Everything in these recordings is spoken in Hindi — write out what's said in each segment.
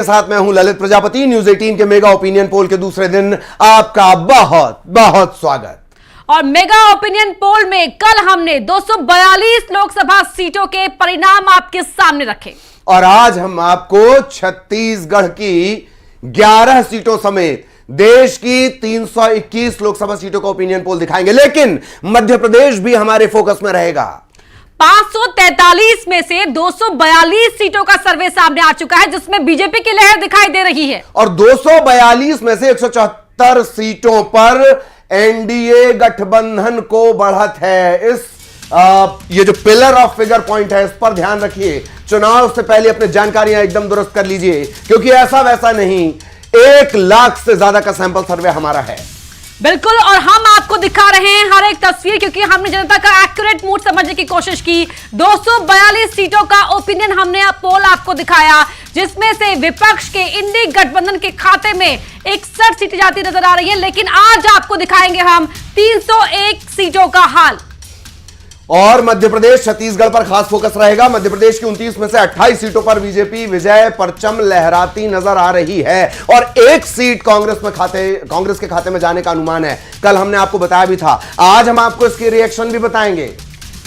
साथ मैं हूं ललित प्रजापति। न्यूज 18 के मेगा ओपिनियन पोल के दूसरे दिन आपका बहुत बहुत स्वागत। और मेगा ओपिनियन पोल में कल हमने 242 लोकसभा सीटों के परिणाम आपके सामने रखे और आज हम आपको छत्तीसगढ़ की 11 सीटों समेत देश की 321 लोकसभा सीटों का ओपिनियन पोल दिखाएंगे, लेकिन मध्य प्रदेश भी हमारे फोकस में रहेगा। 543 में से 242 सीटों का सर्वे सामने आ चुका है, जिसमें बीजेपी की लहर दिखाई दे रही है और 242 में से 174 सीटों पर एनडीए गठबंधन को बढ़त है। ये जो पिलर ऑफ फिगर पॉइंट है, इस पर ध्यान रखिए। चुनाव से पहले अपनी जानकारियां एकदम दुरुस्त कर लीजिए, क्योंकि ऐसा वैसा नहीं, 1 लाख से ज्यादा का सैंपल सर्वे हमारा है। बिल्कुल, और हम आपको दिखा रहे हैं हर एक तस्वीर, क्योंकि हमने जनता का एक्यूरेट मूड समझने की कोशिश की। 242 सीटों का ओपिनियन हमने पोल आपको दिखाया, जिसमें से विपक्ष के इंडी गठबंधन के खाते में 61 सीटें जाती नजर आ रही है। लेकिन आज आपको दिखाएंगे हम 301 सीटों का हाल। और मध्य प्रदेश छत्तीसगढ़ पर खास फोकस रहेगा। मध्य प्रदेश की 29 में से 28 सीटों पर बीजेपी विजय परचम लहराती नजर आ रही है और 1 सीट कांग्रेस के खाते में जाने का अनुमान है। कल हमने आपको बताया भी था, आज हम आपको इसके रिएक्शन भी बताएंगे।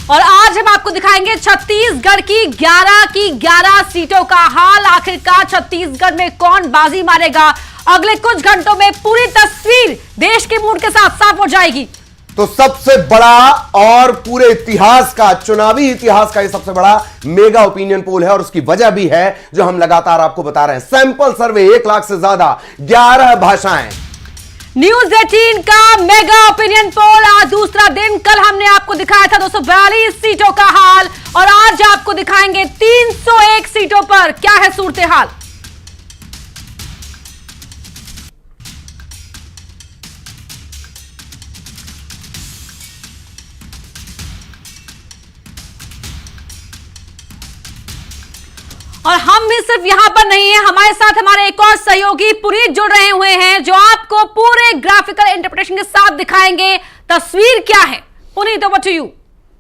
और आज हम आपको दिखाएंगे छत्तीसगढ़ की 11 सीटों का हाल। आखिरकार छत्तीसगढ़ में कौन बाजी मारेगा? अगले कुछ घंटों में पूरी तस्वीर देश के मूड के साथ साफ हो जाएगी। तो सबसे बड़ा और पूरे इतिहास का, चुनावी इतिहास का, यह सबसे बड़ा मेगा ओपिनियन पोल है और उसकी वजह भी है जो हम लगातार आपको बता रहे हैं। सैंपल सर्वे 1 लाख से ज्यादा, 11 भाषाएं। न्यूज 18 का मेगा ओपिनियन पोल आज दूसरा दिन। कल हमने आपको दिखाया था 242 सीटों का हाल और आज आपको दिखाएंगे 301 सीटों पर क्या है सूरत हाल। और हम भी सिर्फ यहां पर नहीं है, हमारे साथ हमारे एक और सहयोगी पुनीत जुड़ रहे हुए हैं, जो आपको पूरे ग्राफिकल इंटरप्रिटेशन के साथ दिखाएंगे तस्वीर क्या है। Puneet, over to you.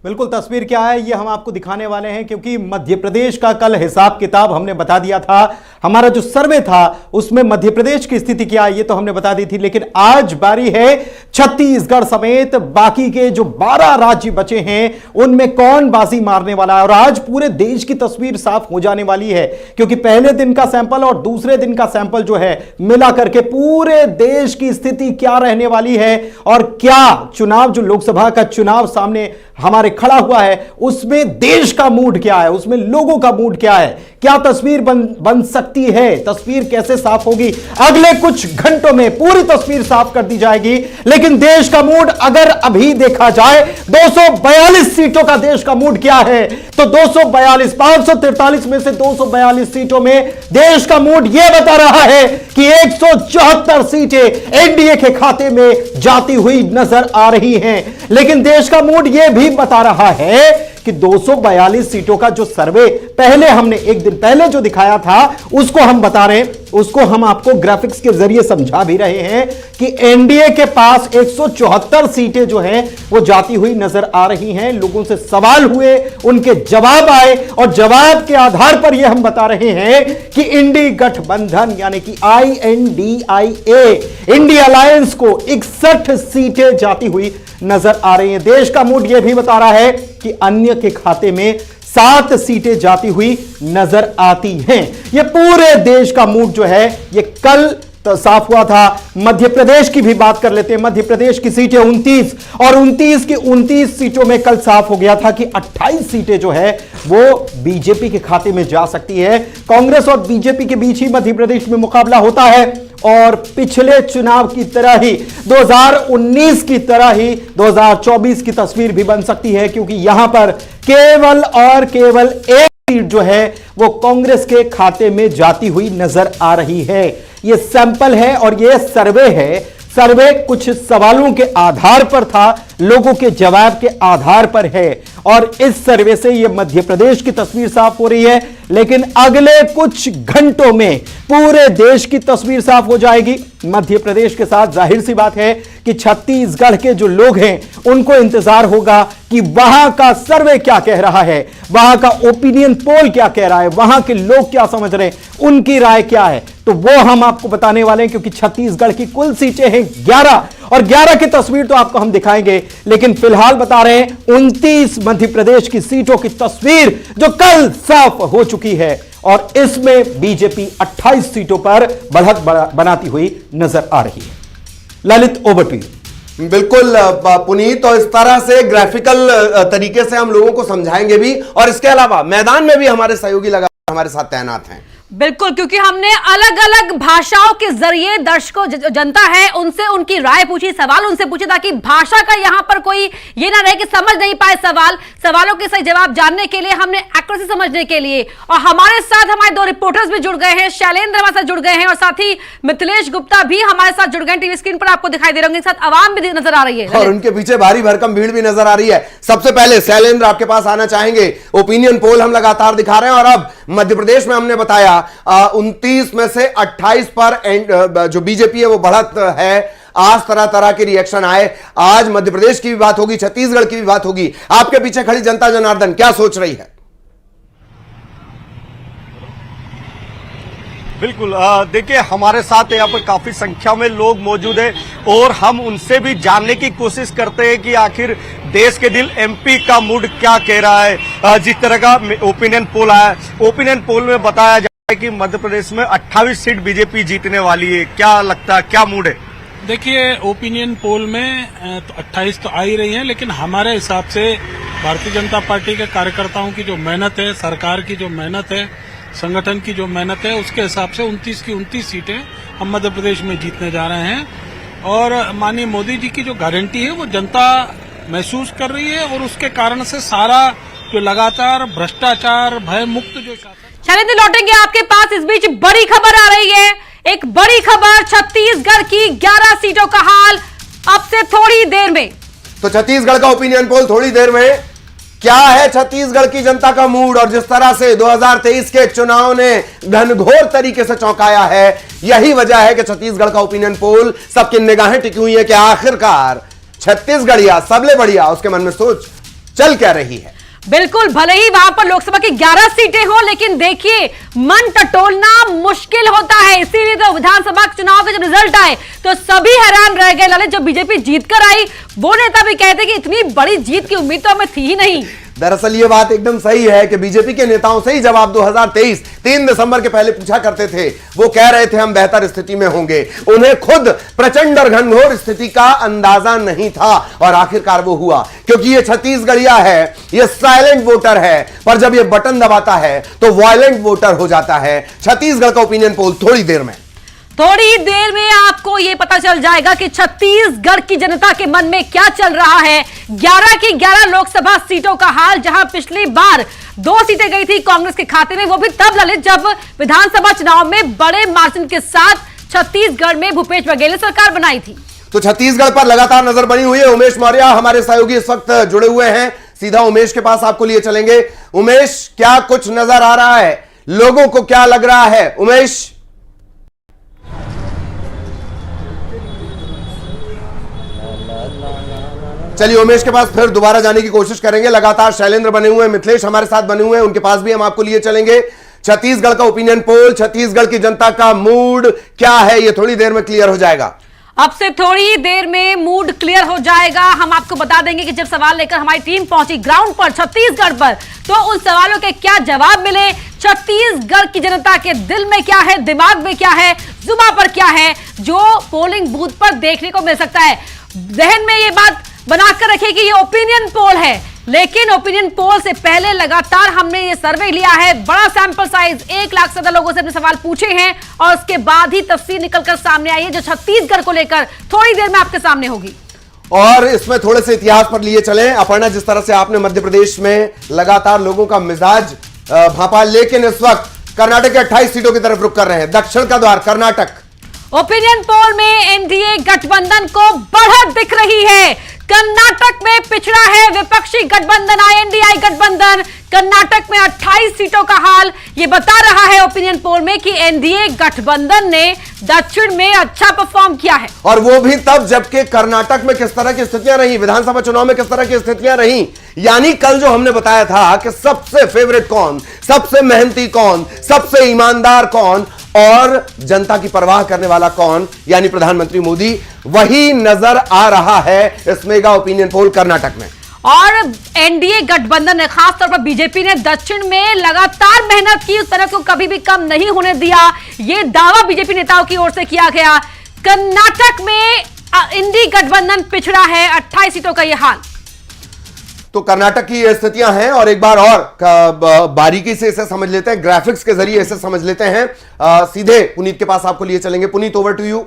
बिल्कुल, तस्वीर क्या है ये हम आपको दिखाने वाले हैं, क्योंकि मध्य प्रदेश का कल हिसाब किताब हमने बता दिया था। हमारा जो सर्वे था उसमें मध्य प्रदेश की स्थिति क्या है ये तो हमने बता दी थी, लेकिन आज बारी है छत्तीसगढ़ समेत बाकी के जो 12 राज्य बचे हैं उनमें कौन बाजी मारने वाला है। और आज पूरे देश की तस्वीर साफ हो जाने वाली है, क्योंकि पहले दिन का सैंपल और दूसरे दिन का सैंपल जो है मिला करके पूरे देश की स्थिति क्या रहने वाली है और क्या चुनाव, जो लोकसभा का चुनाव सामने हमारे खड़ा हुआ है, उसमें देश का मूड क्या है, उसमें लोगों का मूड क्या है, क्या तस्वीर बन सकती है, तस्वीर कैसे साफ होगी। अगले कुछ घंटों में पूरी तस्वीर साफ कर दी जाएगी। लेकिन देश का मूड अगर अभी देखा जाए, 242 सीटों का देश का मूड क्या है, तो 242, 543 में से 242 सीटों में देश का मूड यह बता रहा है कि 174 सीटें एनडीए के खाते में जाती हुई नजर आ रही हैं। लेकिन देश का मूड यह भी बता रहा है कि 242 सीटों का जो सर्वे पहले हमने एक दिन पहले जो दिखाया था उसको हम बता रहे हैं, उसको हम आपको ग्राफिक्स के जरिए समझा भी रहे हैं कि एनडीए के पास 174 सीटें जो हैं वो जाती हुई नजर आ रही हैं। लोगों से सवाल हुए, उनके जवाब आए और जवाब के आधार पर यह हम बता रहे हैं कि इंडी गठबंधन यानी कि INDIA, इंडिया अलायंस को 61 सीटें जाती हुई नजर आ रही हैं। देश का मूड यह भी बता रहा है कि अन्य के खाते में 7 सीटें जाती हुई नजर आती हैं। यह पूरे देश का मूड जो है ये कल तो साफ हुआ था। मध्य प्रदेश की भी बात कर लेते हैं। मध्य प्रदेश की सीटें 29 और 29 की 29 सीटों में कल साफ हो गया था कि 28 सीटें जो है वो बीजेपी के खाते में जा सकती है। कांग्रेस और बीजेपी के बीच ही मध्य प्रदेश में मुकाबला होता है और पिछले चुनाव की तरह ही 2019 की तरह ही 2024 की तस्वीर भी बन सकती है, क्योंकि यहां पर केवल और केवल एक सीट जो है वो कांग्रेस के खाते में जाती हुई नजर आ रही है। ये सैंपल है और ये सर्वे है। सर्वे कुछ सवालों के आधार पर था, लोगों के जवाब के आधार पर है। और इस सर्वे से यह मध्य प्रदेश की तस्वीर साफ हो रही है, लेकिन अगले कुछ घंटों में पूरे देश की तस्वीर साफ हो जाएगी। मध्य प्रदेश के साथ जाहिर सी बात है कि छत्तीसगढ़ के जो लोग हैं उनको इंतजार होगा कि वहां का सर्वे क्या कह रहा है, वहां का ओपिनियन पोल क्या कह रहा है, वहां के लोग क्या समझ रहे हैं, उनकी राय क्या है, तो वो हम आपको बताने वाले हैं। क्योंकि छत्तीसगढ़ की कुल सीटें हैं 11 और 11 की तस्वीर तो आपको हम दिखाएंगे, लेकिन फिलहाल बता रहे हैं 29 मध्य प्रदेश की सीटों की तस्वीर जो कल साफ हो चुकी है। और इसमें बीजेपी 28 सीटों पर बढ़त बनाती हुई नजर आ रही है। Lalit, over to you. बिल्कुल पुनीत, और इस तरह से ग्राफिकल तरीके से हम लोगों को समझाएंगे भी, और इसके अलावा मैदान में भी हमारे सहयोगी लगातार हमारे साथ तैनात हैं। बिल्कुल, क्योंकि हमने अलग अलग भाषाओं के जरिए दर्शकों जनता है उनसे उनकी राय पूछी, सवाल उनसे पूछे, ताकि भाषा का यहां पर कोई ये ना रहे कि समझ नहीं पाए सवालों के सही जवाब जानने के लिए, हमने एक्यूरेसी समझने के लिए। और हमारे साथ हमारे 2 रिपोर्टर्स भी जुड़ गए हैं, शैलेंद्र हमारे साथ जुड़ गए हैं और साथ ही मिथिलेश गुप्ता भी हमारे साथ जुड़ गए। टीवी स्क्रीन पर आपको दिखाई दे रहे होंगे, साथ आवाम भी नजर आ रही है और उनके पीछे भारी भरकम भीड़ भी नजर आ रही है। सबसे पहले शैलेंद्र, आपके पास आना चाहेंगे। ओपिनियन पोल हम लगातार दिखा रहे हैं, और अब मध्य प्रदेश में हमने बताया 29 में से 28 पर जो बीजेपी है वो बढ़त है। आज तरह तरह के रिएक्शन आए। आज मध्य प्रदेश की भी बात होगी, छत्तीसगढ़ की भी बात होगी। आपके पीछे खड़ी जनता जनार्दन क्या सोच रही है? बिल्कुल, देखिए हमारे साथ यहाँ पर काफी संख्या में लोग मौजूद हैं और हम उनसे भी जानने की कोशिश करते हैं कि आखिर देश के दिल एमपी का मूड क्या कह रहा है। जिस तरह का ओपिनियन पोल आया, ओपिनियन पोल में बताया जा रहा है कि मध्य प्रदेश में 28 सीट बीजेपी जीतने वाली है। क्या लगता है, क्या मूड है? देखिए, ओपिनियन पोल में तो 28 तो आ ही रही है, लेकिन हमारे हिसाब से भारतीय जनता पार्टी के कार्यकर्ताओं की जो मेहनत है, सरकार की जो मेहनत है, संगठन की जो मेहनत है, उसके हिसाब से 29 की 29 सीटें हम मध्य प्रदेश में जीतने जा रहे हैं। और माननीय मोदी जी की जो गारंटी है वो जनता महसूस कर रही है, और उसके कारण से सारा जो लगातार भ्रष्टाचार भय मुक्त जो शासन। शैलेंद्र, लौटेंगे आपके पास। इस बीच बड़ी खबर आ रही है, एक बड़ी खबर, छत्तीसगढ़ की 11 सीटों का हाल अब से थोड़ी देर में। तो छत्तीसगढ़ का ओपिनियन पोल थोड़ी देर में। क्या है छत्तीसगढ़ की जनता का मूड, और जिस तरह से 2023 के चुनाव ने घनघोर तरीके से चौंकाया है, यही वजह है कि छत्तीसगढ़ का ओपिनियन पोल सबकी निगाहें टिकी हुई है कि आखिरकार छत्तीसगढ़िया सबले बढ़िया उसके मन में सोच चल क्या रही है। बिल्कुल, भले ही वहां पर लोकसभा की 11 सीटें हो, लेकिन देखिए मन टटोलना मुश्किल होता है। इसीलिए तो विधानसभा चुनाव के जब रिजल्ट आए तो सभी हैरान रह गए। ललित, जो बीजेपी जीत कर आई वो नेता भी कहते कि इतनी बड़ी जीत की उम्मीद तो हमें थी ही नहीं। दरअसल ये बात एकदम सही है कि बीजेपी के नेताओं से ही जवाब 2023 3 दिसंबर के पहले पूछा करते थे। वो कह रहे थे हम बेहतर स्थिति में होंगे। उन्हें खुद प्रचंड और घनघोर स्थिति का अंदाजा नहीं था, और आखिरकार वो हुआ। क्योंकि ये छत्तीसगढ़िया है, ये साइलेंट वोटर है, पर जब ये बटन दबाता है तो वायलेंट वोटर हो जाता है। छत्तीसगढ़ का ओपिनियन पोल थोड़ी देर में आपको यह पता चल जाएगा कि छत्तीसगढ़ की जनता के मन में क्या चल रहा है। 11 की 11 लोकसभा सीटों का हाल, जहां पिछली बार 2 सीटें गई थी कांग्रेस के खाते में, वो भी तब ललित जब विधानसभा चुनाव में बड़े मार्जिन के साथ छत्तीसगढ़ में भूपेश बघेल ने सरकार बनाई थी। तो छत्तीसगढ़ पर लगातार नजर बनी हुई है। उमेश मौर्य हमारे सहयोगी इस वक्त जुड़े हुए हैं, सीधा उमेश के पास आपको लिए चलेंगे। उमेश, क्या कुछ नजर आ रहा है, लोगों को क्या लग रहा है? उमेश, चलिए उमेश के पास फिर दोबारा जाने की कोशिश करेंगे। लगातार शैलेंद्र बने हुए हैं, मिथिलेश हमारे साथ बने हुए हैं, उनके पास भी हम आपको लिए चलेंगे। छत्तीसगढ़ का ओपिनियन पोल, छत्तीसगढ़ की जनता का मूड क्या है, ये थोड़ी देर में क्लियर हो जाएगा। अब से थोड़ी देर में मूड क्लियर हो जाएगा। हम आपको बता देंगे कि जब सवाल लेकर हमारी टीम पहुंची ग्राउंड पर छत्तीसगढ़ पर, तो उन सवालों के क्या जवाब मिले, छत्तीसगढ़ की जनता के दिल में क्या है, दिमाग में क्या है, जुबान पर क्या है, जो पोलिंग बूथ पर देखने को मिल सकता है। जहन में ये बात बनाकर रखिए कि ये ओपिनियन पोल है, लेकिन ओपिनियन पोल से पहले लगातार हमने ये सर्वे लिया है, बड़ा सैंपल साइज, 1 लाख से ज्यादा लोगों से अपने सवाल पूछे हैं, और उसके बाद ही तफसीर निकलकर सामने आई है जो छत्तीसगढ़ को लेकर थोड़ी देर में आपके सामने होगी। और इसमें थोड़े से इतिहास पर लिए चले। अपर्णा, जिस तरह से आपने मध्य प्रदेश में लगातार लोगों का मिजाज भापा, लेकिन इस वक्त कर्नाटक के 28 सीटों की तरफ रुख कर रहे हैं, दक्षिण का द्वार कर्नाटक। ओपिनियन पोल में एनडीए गठबंधन को बढ़त दिख रही है। कर्नाटक में पिछड़ा है विपक्षी गठबंधन INDI गठबंधन। कर्नाटक में 28 सीटों का हाल ये बता रहा है ओपिनियन पोल में कि NDA गठबंधन ने दक्षिण में अच्छा परफॉर्म किया है। और वो भी तब जबकि कर्नाटक में किस तरह की स्थितियां रही, विधानसभा चुनाव में किस तरह की स्थितियां रही। यानी कल जो हमने बताया था कि सबसे फेवरेट कौन, सबसे मेहनती कौन, सबसे ईमानदार कौन और जनता की परवाह करने वाला कौन, यानी प्रधानमंत्री मोदी, वही नजर आ रहा है इस मेगा ओपिनियन पोल कर्नाटक में। और NDA गठबंधन ने, खासतौर पर बीजेपी ने दक्षिण में लगातार मेहनत की, उस तरह को कभी भी कम नहीं होने दिया, यह दावा बीजेपी नेताओं की ओर से किया गया। कर्नाटक में NDA गठबंधन पिछड़ा है, 28 सीटों का यह हाल। तो कर्नाटक की ये स्थितियां हैं और एक बार और बारीकी से इसे समझ लेते हैं, ग्राफिक्स के जरिए इसे समझ लेते हैं। सीधे पुनीत के पास आपको लिए चलेंगे। Puneet, over to you.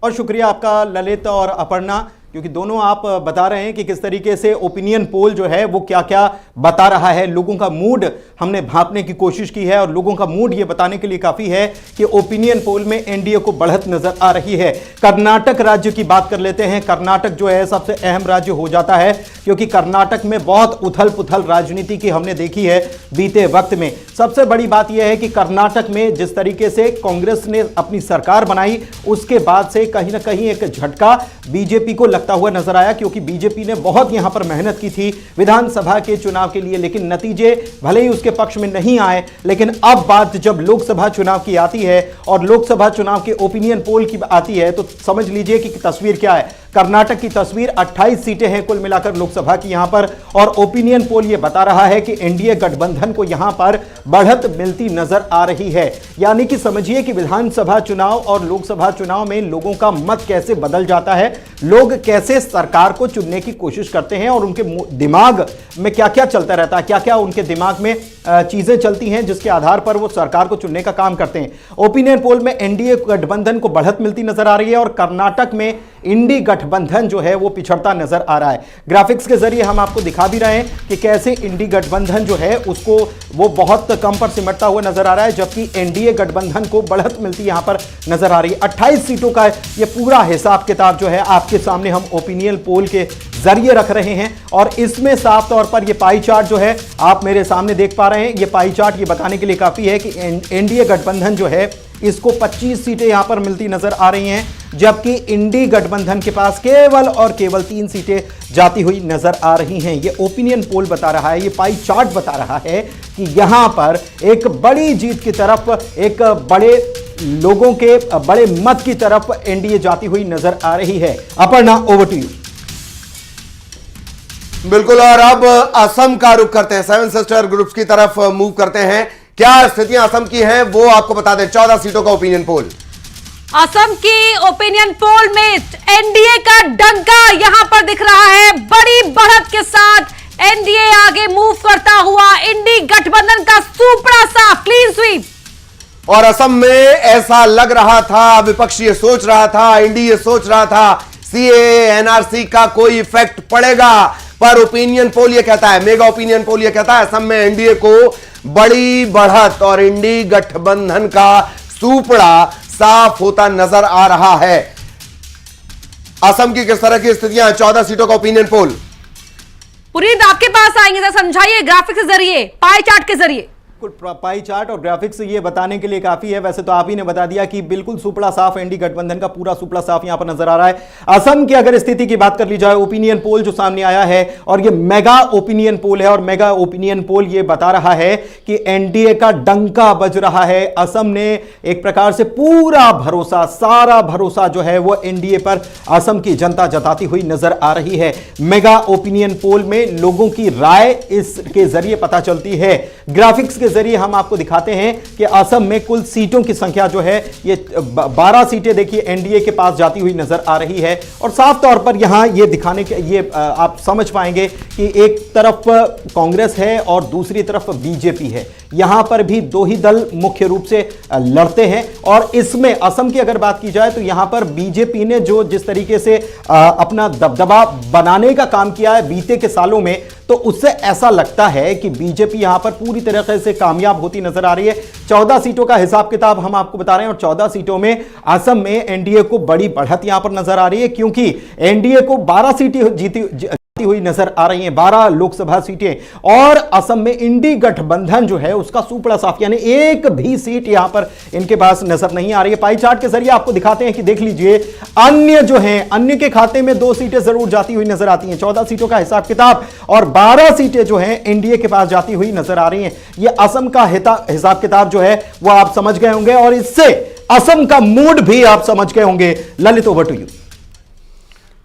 और शुक्रिया आपका ललित और अपर्णा, क्योंकि दोनों आप बता रहे हैं कि किस तरीके से ओपिनियन पोल जो है वो क्या क्या बता रहा है। लोगों का मूड हमने भांपने की कोशिश की है और लोगों का मूड ये बताने के लिए काफ़ी है कि ओपिनियन पोल में NDA को बढ़त नजर आ रही है। कर्नाटक राज्य की बात कर लेते हैं। कर्नाटक जो है सबसे अहम राज्य हो जाता है, क्योंकि कर्नाटक में बहुत उथल पुथल राजनीति की हमने देखी है बीते वक्त में। सबसे बड़ी बात यह है कि कर्नाटक में जिस तरीके से कांग्रेस ने अपनी सरकार बनाई, उसके बाद से कहीं ना कहीं एक झटका बीजेपी को लगता हुआ नजर आया, क्योंकि बीजेपी ने बहुत यहां पर मेहनत की थी विधानसभा के चुनाव के लिए, लेकिन नतीजे भले ही उसके पक्ष में नहीं आए। लेकिन अब बात जब लोकसभा चुनाव की आती है और लोकसभा चुनाव के ओपिनियन पोल की आती है, तो समझ लीजिए कि तस्वीर क्या है। कर्नाटक की तस्वीर 28 सीटें हैं कुल मिलाकर लोकसभा की यहां पर, और ओपिनियन पोल यह बता रहा है कि NDA गठबंधन को यहां पर बढ़त मिलती नजर आ रही है। यानी कि समझिए कि विधानसभा चुनाव और लोकसभा चुनाव में लोगों का मत कैसे बदल जाता है, लोग कैसे सरकार को चुनने की कोशिश करते हैं और उनके दिमाग में क्या क्या चलता रहता है, क्या क्या उनके दिमाग में चीजें चलती हैं जिसके आधार पर वो सरकार को चुनने का काम करते हैं। ओपिनियन पोल में NDA गठबंधन को बढ़त मिलती नजर आ रही है और कर्नाटक में इंडी गठबंधन जो है वो पिछड़ता नजर आ रहा है। ग्राफिक्स के जरिए हम आपको दिखा भी रहे हैं कि कैसे इंडी गठबंधन जो है उसको वो बहुत कम पर सिमटता हुआ नजर आ रहा है, जबकि NDA गठबंधन को बढ़त मिलती यहां पर नजर आ रही है। 28 सीटों का ये पूरा हिसाब किताब जो है आपके सामने हम ओपिनियन पोल के जरिए रख रहे हैं, और इसमें साफ तौर पर ये पाई चार्ट जो है आप मेरे सामने देख पा रहे हैं। ये पाई चार्ट ये बताने के लिए काफी है कि NDA गठबंधन जो है इसको 25 सीटें यहां पर मिलती नजर आ रही हैं, जबकि इंडी गठबंधन के पास केवल और केवल 3 सीटें जाती हुई नजर आ रही हैं। ये ओपिनियन पोल बता रहा है, ये पाई चार्ट बता रहा है कि यहां पर एक बड़ी जीत की तरफ, एक बड़े लोगों के बड़े मत की तरफ NDA जाती हुई नजर आ रही है। Aparna, over to you. बिल्कुल, और अब असम का रुख करते हैं, 7 सिस्टर ग्रुप्स की तरफ मूव करते हैं। क्या स्थितियां असम की हैं वो आपको बता दें। 14 सीटों का ओपिनियन पोल। असम की ओपिनियन पोल में NDA का डंका यहां पर दिख रहा है। बड़ी बढ़त के साथ NDA आगे मूव करता हुआ, इंडी गठबंधन का सुपड़ा सा क्लीन स्वीप। और असम में ऐसा लग रहा था, विपक्ष ये सोच रहा था, NDA ये सोच रहा था CAA NRC का कोई इफेक्ट पड़ेगा, पर ओपिनियन पोल ये कहता है, मेगा ओपिनियन पोल ये कहता है असम में NDA को बड़ी बढ़त और इंडी गठबंधन का सुपड़ा साफ होता नजर आ रहा है। असम की किस तरह की स्थितियां हैं? 14 सीटों का ओपिनियन पोल। पुनीत, आपके पास आएंगे, समझाइए ग्राफिक्स के जरिए, पाई चार्ट के जरिए। पाई चार्ट और ग्राफिक्स ये बताने के लिए काफी है। वैसे तो आप ही ने बता दिया कि बिल्कुल सुपड़ा साफ NDA गठबंधन का पूरा सुपड़ा साफ यहां पर नजर आ रहा है। असम की अगर स्थिति की बात कर ली जाए, ओपिनियन पोल जो सामने आया है, और ये मेगा ओपिनियन पोल है, और मेगा ओपिनियन पोल ये बता रहा है कि NDA का डंका बज रहा है। असम ने एक प्रकार से पूरा भरोसा, सारा भरोसा जो है वो NDA पर असम की जनता जताती हुई नजर आ रही है। मेगा ओपिनियन पोल में लोगों की राय इसके जरिए पता चलती है। ग्राफिक्स के जरिए हम आपको दिखाते हैं कि असम में कुल सीटों की संख्या जो है ये 12 सीटें देखिए NDA के पास जाती हुई नजर आ रही है। और साफ तौर पर यहां ये दिखाने के ये आप समझ पाएंगे कि एक तरफ कांग्रेस है और दूसरी तरफ बीजेपी है। यहां पर भी दो ही दल मुख्य रूप से लड़ते हैं, और इसमें असम की अगर बात की जाए तो यहां पर बीजेपी ने जो जिस तरीके से अपना दबदबा बनाने का काम किया है बीते के सालों में, तो उससे ऐसा लगता है कि बीजेपी यहां पर पूरी तरीके से कामयाब होती नजर आ रही है। 14 सीटों का हिसाब किताब हम आपको बता रहे हैं और 14 सीटों में असम में एनडीए को बड़ी बढ़त यहां पर नजर आ रही है, क्योंकि एनडीए को 12 सीटें जीती हुई नजर आ रही हैं, 12 लोकसभा सीटें। और असम में इंडी गठबंधन जो है उसका सुपड़ा साफ, यानी एक भी सीट यहां पर इनके पास नजर नहीं आ रही है। पाई चार्ट के जरिए आपको दिखाते हैं कि देख लीजिए, अन्य जो हैं, अन्य के खाते में 2 सीटें जरूर जाती हुई नजर आती हैं। 14 सीटों का हिसाब किताब और 12 सीटें जो हैं एनडीए के पास जाती हुई नजर आ रही हैं। यह असम का हिसाब किताब जो है वो आप समझ गए होंगे और इससे असम का मूड भी आप समझ गए होंगे। Lalit, over to you.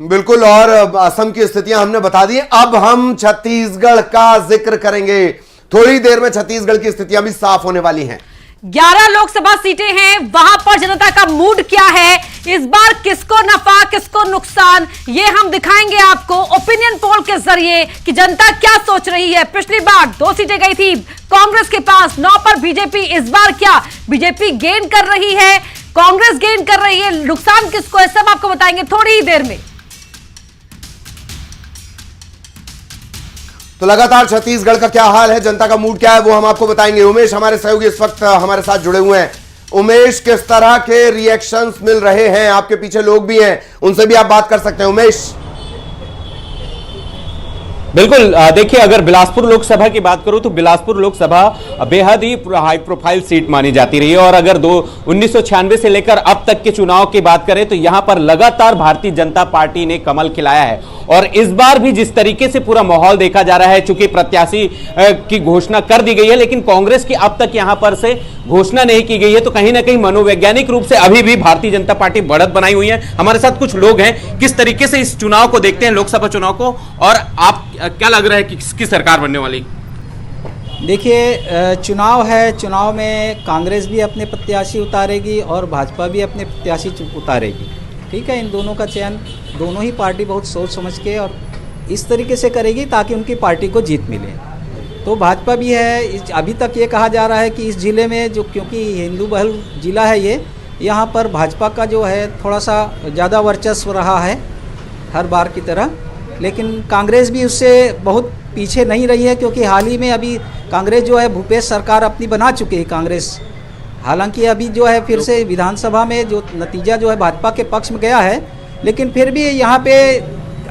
बिल्कुल, और असम की स्थितियां हमने बता दी। अब हम छत्तीसगढ़ का जिक्र करेंगे। थोड़ी देर में छत्तीसगढ़ की स्थितियां भी साफ होने वाली हैं। 11 लोकसभा सीटें हैं, वहां पर जनता का मूड क्या है, इस बार किसको नफा किसको नुकसान, ये हम दिखाएंगे आपको ओपिनियन पोल के जरिए कि जनता क्या सोच रही है। पिछली बार 2 सीटें गई थी कांग्रेस के पास, 9 पर बीजेपी। इस बार क्या बीजेपी गेन कर रही है, कांग्रेस गेन कर रही है, नुकसान किसको है, सब आपको बताएंगे थोड़ी ही देर में। तो लगातार छत्तीसगढ़ का क्या हाल है, जनता का मूड क्या है, वो हम आपको बताएंगे। उमेश हमारे सहयोगी इस वक्त हमारे साथ जुड़े हुए हैं। उमेश, किस तरह के रिएक्शंस मिल रहे हैं? आपके पीछे लोग भी हैं, उनसे भी आप बात कर सकते हैं। उमेश। बिल्कुल, देखिए, अगर बिलासपुर लोकसभा की बात करूं तो बिलासपुर लोकसभा बेहद ही हाई प्रोफाइल सीट मानी जाती रही है और अगर 1996 से लेकर अब तक के चुनाव की बात करें तो यहां पर लगातार भारतीय जनता पार्टी ने कमल खिलाया है। और इस बार भी जिस तरीके से पूरा माहौल देखा जा रहा है, चूंकि प्रत्याशी की घोषणा कर दी गई है लेकिन कांग्रेस की अब तक यहां पर से घोषणा नहीं की गई है, तो कहीं ना कहीं मनोवैज्ञानिक रूप से अभी भी भारतीय जनता पार्टी बढ़त बनाई हुई है। हमारे साथ कुछ लोग हैं, किस तरीके से इस चुनाव को देखते हैं, लोकसभा चुनाव को, और आप क्या लग रहा है कि किसकी सरकार बनने वाली? देखिए, चुनाव है, चुनाव में कांग्रेस भी अपने प्रत्याशी उतारेगी और भाजपा भी अपने प्रत्याशी उतारेगी। ठीक है, इन दोनों का चयन दोनों ही पार्टी बहुत सोच समझ के और इस तरीके से करेगी ताकि उनकी पार्टी को जीत मिले। तो भाजपा भी है, अभी तक ये कहा जा रहा है कि इस ज़िले में जो, क्योंकि हिंदू बहुल ज़िला है ये, यहाँ पर भाजपा का जो है थोड़ा सा ज़्यादा वर्चस्व रहा है हर बार की तरह, लेकिन कांग्रेस भी उससे बहुत पीछे नहीं रही है, क्योंकि हाल ही में अभी कांग्रेस जो है भूपेश सरकार अपनी बना चुकी है कांग्रेस। हालांकि अभी जो है फिर से विधानसभा में जो नतीजा जो है भाजपा के पक्ष में गया है, लेकिन फिर भी यहाँ पे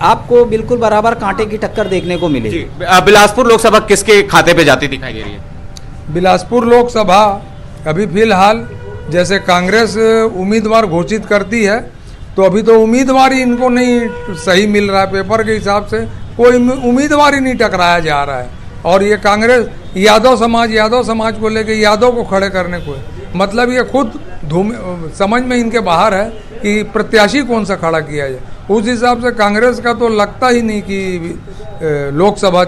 आपको बिल्कुल बराबर कांटे की टक्कर देखने को मिलेगी। बिलासपुर लोकसभा किसके खाते पे जाती दिखाई दे रही है? बिलासपुर लोकसभा अभी फिलहाल जैसे कांग्रेस उम्मीदवार घोषित करती है तो अभी तो उम्मीदवार ही इनको नहीं सही मिल रहा है, पेपर के हिसाब से कोई उम्मीदवार ही नहीं टकराया जा रहा है। और ये कांग्रेस यादव समाज को लेके यादव को खड़े करने को है, मतलब ये खुद समझ में इनके बाहर है कि प्रत्याशी कौन सा खड़ा किया जाए। उस हिसाब से कांग्रेस का तो लगता ही नहीं कि लोकसभा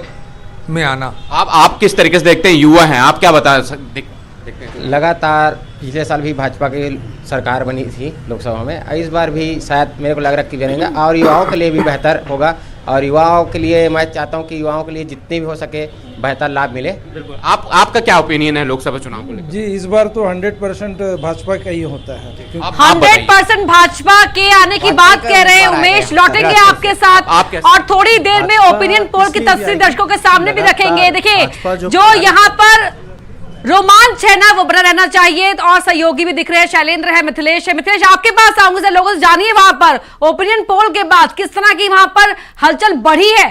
में आना। आप किस तरीके से देखते हैं? युवा हैं, आप क्या बता देखते हैं? लगातार पिछले साल भी भाजपा की सरकार बनी थी लोकसभा में, इस बार भी शायद मेरे को लग रहा है कि बनेगा और युवाओं के लिए भी बेहतर होगा। और युवाओं के लिए मैं चाहता हूं कि युवाओं के लिए जितने भी हो सके बेहतर लाभ मिले। बिल्कुल, आपका क्या ओपिनियन है लोकसभा चुनाव को लेकर? जी, इस बार तो 100% भाजपा का ही होता है। 100% भाजपा के आने की बात कह रहे हैं उमेश। लौटेंगे आपके साथ और थोड़ी देर में ओपिनियन पोल की तस्वीर दर्शकों के सामने भी रखेंगे। देखिए, जो यहाँ पर रोमांच है ना वो बना रहना चाहिए। और सहयोगी भी दिख रहे हैं, शैलेंद्र है, मिथिलेश है। मिथिलेश, आपके पास आऊंगे से लोगों से जानिए वहां पर ओपिनियन पोल के बाद किस तरह की वहां पर हलचल बढ़ी है।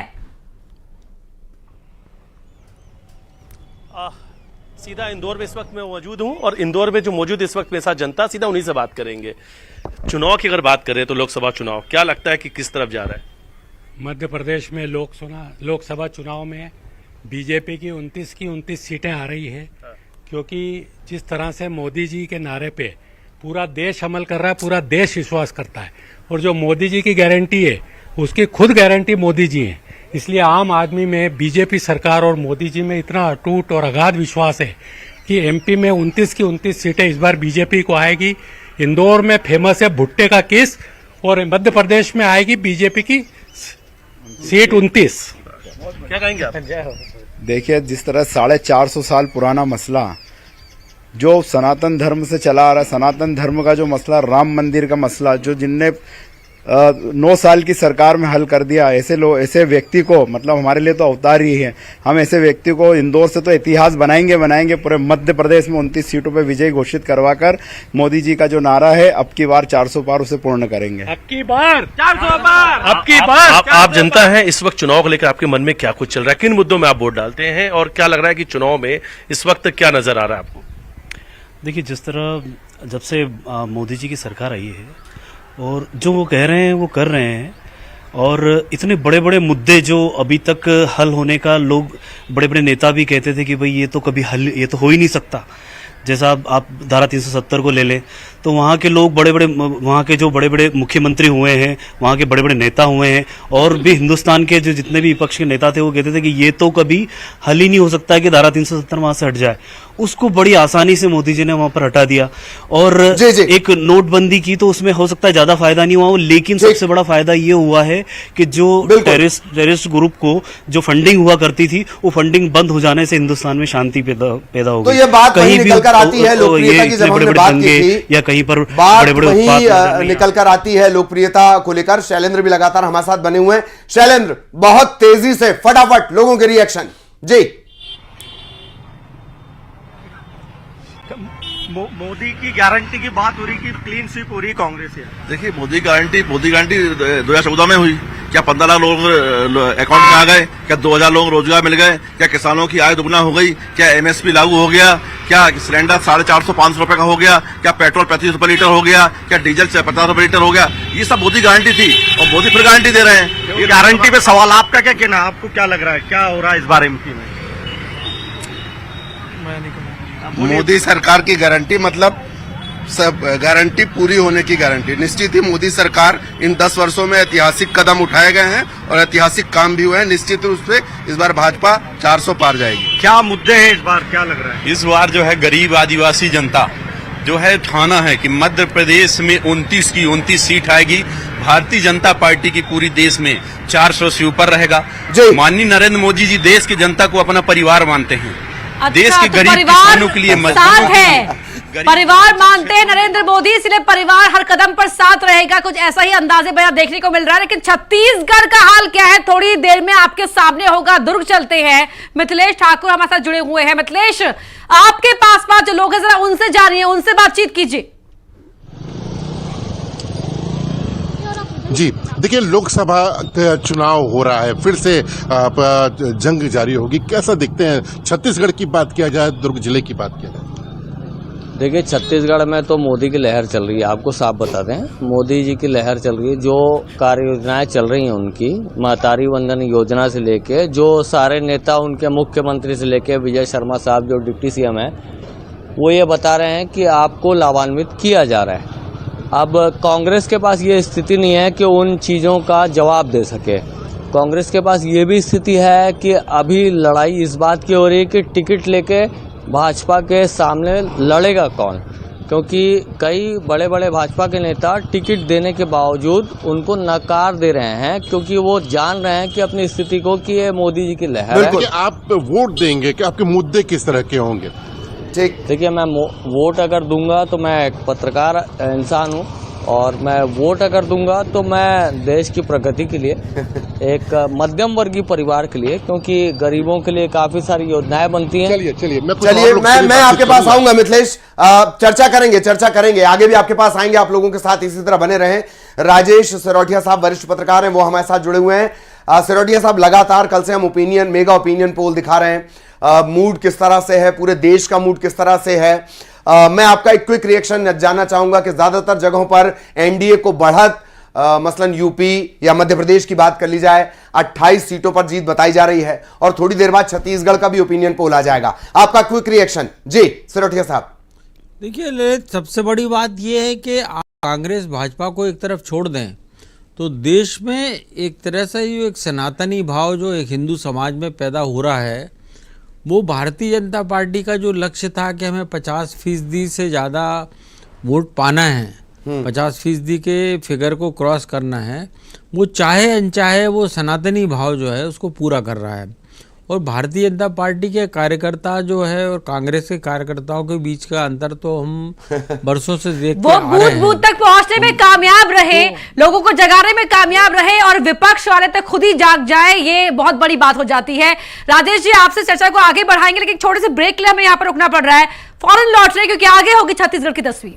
सीधा इंदौर में इस वक्त मैं मौजूद हूं और इंदौर में जो मौजूद इस वक्त मेरे साथ जनता, सीधा उन्हीं से बात करेंगे। चुनाव की अगर बात करें तो लोकसभा चुनाव क्या लगता है कि किस तरफ जा रहा है? मध्य प्रदेश में लोकसभा चुनाव में बीजेपी की 29 सीटें आ रही है, क्योंकि जिस तरह से मोदी जी के नारे पे पूरा देश अमल कर रहा है, पूरा देश विश्वास करता है, और जो मोदी जी की गारंटी है उसकी खुद गारंटी मोदी जी है। इसलिए आम आदमी में बीजेपी सरकार और मोदी जी में इतना अटूट और अगाध विश्वास है कि एमपी में 29 सीटें इस बार बीजेपी को आएगी। इंदौर में फेमस है भुट्टे का केस, और मध्य प्रदेश में आएगी बीजेपी की सीट 29। क्या कहेंगे आप? देखिए, जिस तरह 450 साल पुराना मसला जो सनातन धर्म से चला आ रहा है, सनातन धर्म का जो मसला, राम मंदिर का मसला, जो जिनने 9 साल की सरकार में हल कर दिया, ऐसे व्यक्ति को, मतलब हमारे लिए तो अवतार ही है, हम ऐसे व्यक्ति को इंदौर से तो इतिहास बनाएंगे पूरे मध्य प्रदेश में 29 सीटों पे विजयी घोषित करवाकर मोदी जी का जो नारा है अब की बार 400 पार, उसे पूर्ण करेंगे। अब की बार 400 पार, अब की बार। आप जनता है, इस वक्त चुनाव को लेकर आपके मन में क्या कुछ चल रहा है, किन मुद्दों में आप वोट डालते हैं और क्या लग रहा है कि चुनाव में इस वक्त क्या नजर आ रहा है आपको? देखिए, जिस तरह जब से मोदी जी की सरकार आई है और जो वो कह रहे हैं वो कर रहे हैं, और इतने बड़े बड़े मुद्दे जो अभी तक हल होने का लोग, बड़े बड़े नेता भी कहते थे कि भाई ये तो कभी हल, ये तो हो ही नहीं सकता। जैसा आप धारा 370 को ले लें तो वहाँ के लोग वहाँ के जो बड़े बड़े मुख्यमंत्री हुए हैं, वहाँ के बड़े बड़े नेता हुए हैं, और भी हिंदुस्तान के जो जितने भी विपक्ष के नेता थे वो कहते थे कि ये तो कभी हल ही नहीं हो सकता है कि धारा 370 वहाँ से हट जाए। उसको बड़ी आसानी से मोदी जी ने वहाँ पर हटा दिया, और एक नोटबंदी की तो उसमें हो सकता है ज्यादा फायदा नहीं हुआ, लेकिन सबसे बड़ा फायदा ये हुआ है कि जो टेररिस्ट ग्रुप को जो फंडिंग हुआ करती थी, वो फंडिंग बंद हो जाने से हिंदुस्तान में शांति पैदा हो गई। तो ये बात कहीं निकल कर आती है लोकप्रियता की, जब हमने बात की थी, या कहीं पर बात वहीं निकल कर आती है लोकप्रियता को लेकर। शैलेंद्र भी लगातार हमारे साथ बने हुए हैं। शैलेंद्र, बहुत तेजी से फटाफट लोगों के रिएक्शन जी। मोदी की गारंटी की बात हो रही कि क्लीन स्वीप हो रही कांग्रेस है। देखिए, मोदी गारंटी 2014 में हुई। क्या 15 लाख लोग अकाउंट में आ गए? क्या 2000 लोगों को रोजगार मिल गए? क्या किसानों की आय दुगना हो गई? क्या एमएसपी लागू हो गया? क्या सिलेंडर 450-500 रुपए का हो गया? क्या पेट्रोल 35 रुपए लीटर हो गया? क्या डीजल 50 रुपए लीटर हो गया? ये सब मोदी गारंटी थी, और मोदी फिर गारंटी दे रहे हैं। ये गारंटी पे सवाल आपका क्या कहना, आपको क्या लग रहा है, क्या हो रहा है इस बारे में? मोदी सरकार की गारंटी मतलब सब गारंटी पूरी होने की गारंटी। निश्चित ही मोदी सरकार इन 10 वर्षों में ऐतिहासिक कदम उठाए गए हैं और ऐतिहासिक काम भी हुए हैं। निश्चित रूप से इस बार भाजपा 400 पार जाएगी। क्या मुद्दे हैं इस बार, क्या लग रहा है? इस बार जो है गरीब आदिवासी जनता जो है ठाना है कि मध्य प्रदेश में 29 की 29 सीट आएगी। भारतीय जनता पार्टी की पूरी देश में 400 से ऊपर रहेगा। माननीय नरेंद्र मोदी जी देश की जनता को अपना परिवार मानते हैं। देश के गरीब किसानों के लिए साथ है, परिवार मानते हैं नरेंद्र मोदी, इसलिए परिवार हर कदम पर साथ रहेगा। कुछ ऐसा ही अंदाजे बयान देखने को मिल रहा है। लेकिन छत्तीसगढ़ का हाल क्या है, थोड़ी देर में आपके सामने होगा। दुर्ग चलते हैं, मिथिलेश ठाकुर हमारे साथ जुड़े हुए हैं। मिथिलेश, आपके पास जो लोग हैं, जरा उनसे जानिए, उनसे बातचीत कीजिए। जी देखिए, लोकसभा का चुनाव हो रहा है, फिर से जंग जारी होगी। कैसा दिखते हैं? छत्तीसगढ़ की बात किया जाए, दुर्ग जिले की बात किया जाए। देखिए, छत्तीसगढ़ में तो मोदी की लहर चल रही है। आपको साफ बता दें, मोदी जी की लहर चल रही है। जो कार्य योजनाएं चल रही हैं उनकी, महतारी वंदन योजना से लेके, जो सारे नेता उनके मुख्यमंत्री से लेके विजय शर्मा साहब जो डिप्टी सीएम है, वो ये बता रहे हैं कि आपको लाभान्वित किया जा रहा है। अब कांग्रेस के पास ये स्थिति नहीं है कि उन चीज़ों का जवाब दे सके। कांग्रेस के पास ये भी स्थिति है कि अभी लड़ाई इस बात की हो रही है कि टिकट लेके भाजपा के सामने लड़ेगा कौन, क्योंकि कई बड़े बड़े भाजपा के नेता टिकट देने के बावजूद उनको नकार दे रहे हैं, क्योंकि वो जान रहे हैं कि अपनी स्थिति को कि ये मोदी जी की लहर है। आप वोट देंगे कि आपके मुद्दे किस तरह के होंगे? देखिए, मैं वोट अगर दूंगा तो मैं एक पत्रकार इंसान हूँ, और मैं वोट अगर दूंगा तो मैं देश की प्रगति के लिए, एक मध्यम वर्गीय परिवार के लिए, क्योंकि गरीबों के लिए काफी सारी योजनाएं बनती हैं। चलिए मैं आपके पास आऊंगा मिथिलेश, चर्चा करेंगे आगे भी आपके पास आएंगे। आप लोगों के साथ इसी तरह बने रहें। राजेश सिरोठिया साहब वरिष्ठ पत्रकार हैं, वो हमारे साथ जुड़े हुए हैं। सिरोठिया साहब, लगातार कल से हम मेगा ओपिनियन पोल दिखा रहे हैं। मूड किस तरह से है, पूरे देश का मूड किस तरह से है। मैं आपका एक क्विक रिएक्शन जानना चाहूंगा कि ज्यादातर जगहों पर एनडीए को बढ़त, मसलन यूपी या मध्य प्रदेश की बात कर ली जाए, 28 सीटों पर जीत बताई जा रही है, और थोड़ी देर बाद छत्तीसगढ़ का भी ओपिनियन पोल आ जाएगा। आपका क्विक रिएक्शन जी सिरोठिया साहब। देखिए, सबसे बड़ी बात यह है कि कांग्रेस भाजपा को एक तरफ छोड़ दें तो देश में एक तरह से जो एक सनातनी भाव जो एक हिंदू समाज में पैदा हो रहा है, वो भारतीय जनता पार्टी का जो लक्ष्य था कि हमें 50% से ज़्यादा वोट पाना है, 50% के फिगर को क्रॉस करना है, वो चाहे अनचाहे वो सनातनी भाव जो है उसको पूरा कर रहा है। और भारतीय जनता पार्टी के कार्यकर्ता जो है और कांग्रेस के कार्यकर्ताओं के बीच का अंतर तो हम बरसों से देखते आ रहे हैं। वो बूथ तक पहुंचने में कामयाब रहे, लोगों को जगाने में कामयाब रहे और विपक्ष वाले तक खुद ही जाग जाए, ये बहुत बड़ी बात हो जाती है। राजेश जी, आपसे चर्चा को आगे बढ़ाएंगे, लेकिन छोटे से ब्रेक के लिए हमें यहाँ पर रुकना पड़ रहा है। फौरन लौट रहे हैं क्योंकि आगे होगी छत्तीसगढ़ की तस्वीर।